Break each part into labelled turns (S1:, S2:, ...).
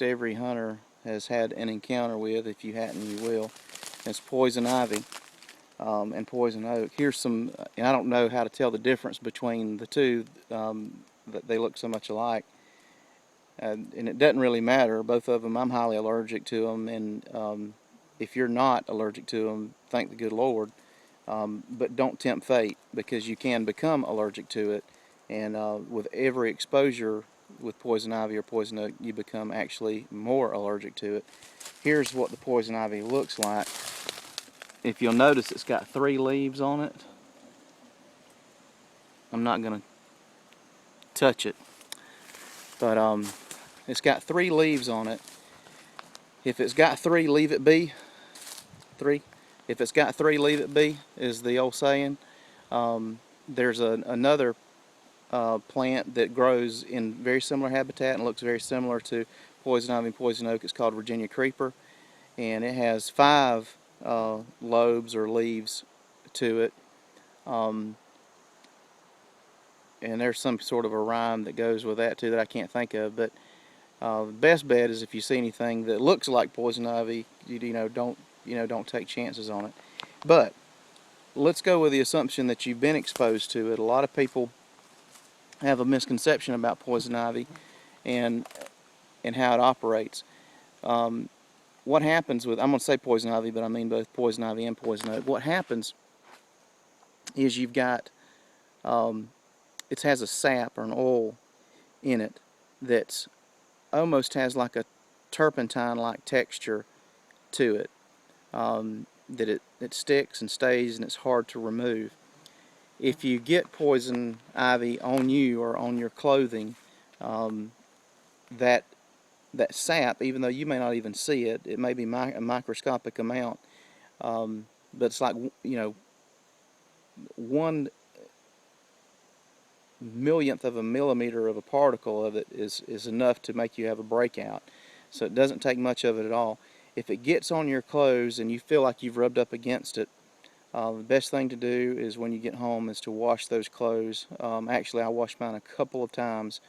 S1: almost every hunter has had an encounter with. If you hadn't, you will. It's poison ivy and poison oak. Here's some, and I don't know how to tell the difference between the two, that they look so much alike. And it doesn't really matter. Both of them, I'm highly allergic to them, and if you're not allergic to them, thank the good Lord. But don't tempt fate, because you can become allergic to it, and with every exposure with poison ivy or poison oak, you become actually more allergic to it. Here's what the poison ivy looks like. If you'll notice, it's got 3 leaves on it. I'm not going to touch it, but it's got 3 leaves on it. If it's got 3, leave it be. 3. If it's got 3, leave it be, is the old saying. There's another plant that grows in very similar habitat and looks very similar to poison ivy and poison oak. It's called Virginia creeper, and it has 5 lobes or leaves to it. And there's some sort of a rhyme that goes with that too that I can't think of, but the best bet is if you see anything that looks like poison ivy, don't take chances on it. But let's go with the assumption that you've been exposed to it. A lot of people have a misconception about poison ivy and how it operates. What happens with, I'm going to say poison ivy, but I mean both poison ivy and poison oak. What happens is you've got, it has a sap or an oil in it that's almost has like a turpentine-like texture to it, that it sticks and stays and it's hard to remove. If you get poison ivy on you or on your clothing, that sap, even though you may not even see it, it may be a microscopic amount, but it's like, 1/millionth of a millimeter of a particle of it is enough to make you have a breakout. So it doesn't take much of it at all. If it gets on your clothes and you feel like you've rubbed up against it, the best thing to do is when you get home is to wash those clothes. Actually, I wash mine a couple of times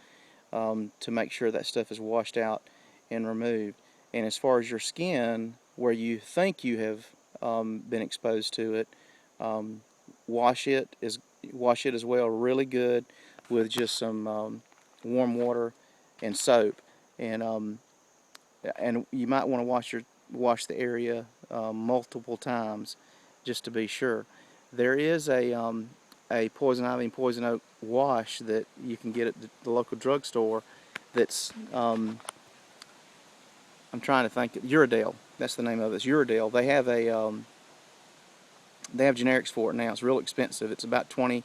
S1: to make sure that stuff is washed out and removed. And as far as your skin, where you think you have been exposed to it, wash it as well really good with just some warm water and soap, and you might want to wash the area multiple times just to be sure. There is a poison ivy and poison oak wash that you can get at the local drugstore. That's I'm trying to think. Uridale. That's the name of it. It's Uridale. They have generics for it now. It's real expensive. It's about $20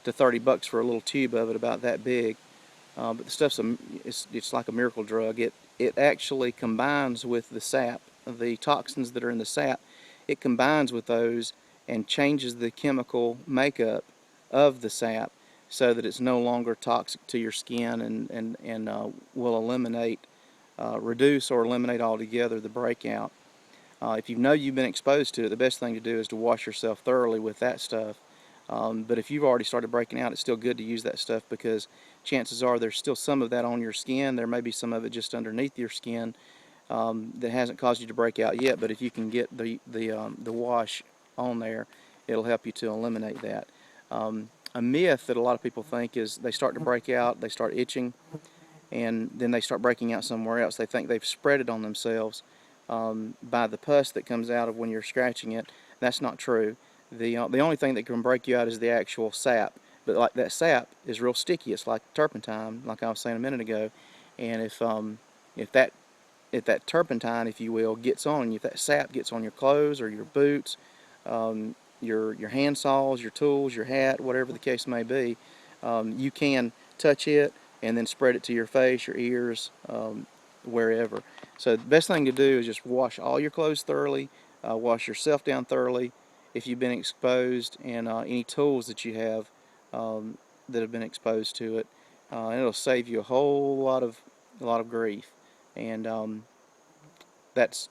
S1: to $30 for a little tube of it, about that big. But the stuff's it's like a miracle drug. It actually combines with the sap, the toxins that are in the sap. It combines with those and changes the chemical makeup of the sap so that it's no longer toxic to your skin, and will eliminate, reduce or eliminate altogether the breakout. If you know you've been exposed to it, the best thing to do is to wash yourself thoroughly with that stuff. But if you've already started breaking out, it's still good to use that stuff, because chances are there's still some of that on your skin. There may be some of it just underneath your skin that hasn't caused you to break out yet. But if you can get the wash on there, it'll help you to eliminate that. A myth that a lot of people think is they start to break out, they start itching, and then they start breaking out somewhere else. They think they've spread it on themselves by the pus that comes out of when you're scratching it. That's not true. The only thing that can break you out is the actual sap. But like that sap is real sticky. It's like turpentine, like I was saying a minute ago. And if that turpentine, if you will, gets on you, if that sap gets on your clothes or your boots, your hand saws, your tools, your hat, whatever the case may be, you can touch it and then spread it to your face, your ears, wherever. So the best thing to do is just wash all your clothes thoroughly, wash yourself down thoroughly if you've been exposed, and any tools that you have that have been exposed to it. And it'll save you a whole lot of grief. And that's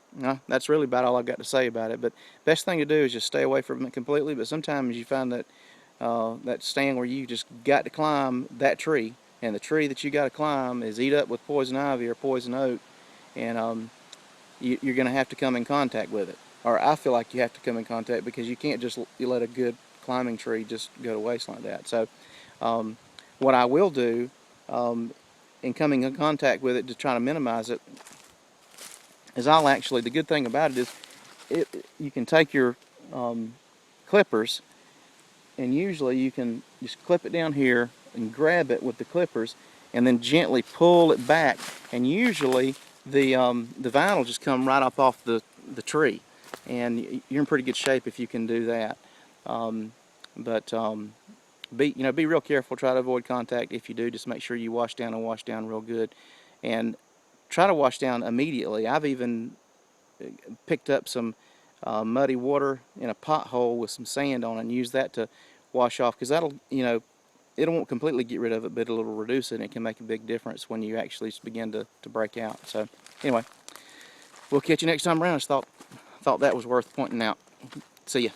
S1: really about all I've got to say about it. But best thing to do is just stay away from it completely. But sometimes you find that that stand where you just got to climb that tree, and the tree that you got to climb is eat up with poison ivy or poison oak, and you're going to have to come in contact with it. Or I feel like you have to come in contact, because you can't just let a good climbing tree just go to waste like that. So what I will do in coming in contact with it to try to minimize it is I'll actually, the good thing about it is you can take your clippers, and usually you can just clip it down here and grab it with the clippers and then gently pull it back, and usually the vine will just come right up off the tree, and you're in pretty good shape if you can do that. But be real careful. Try to avoid contact. If you do, just make sure you wash down and wash down real good, and try to wash down immediately. I've even picked up some muddy water in a pothole with some sand on it and used that to wash off, because that'll, it won't completely get rid of it, but it'll reduce it, and it can make a big difference when you actually begin to break out. So anyway, we'll catch you next time around. I just thought that was worth pointing out. See ya.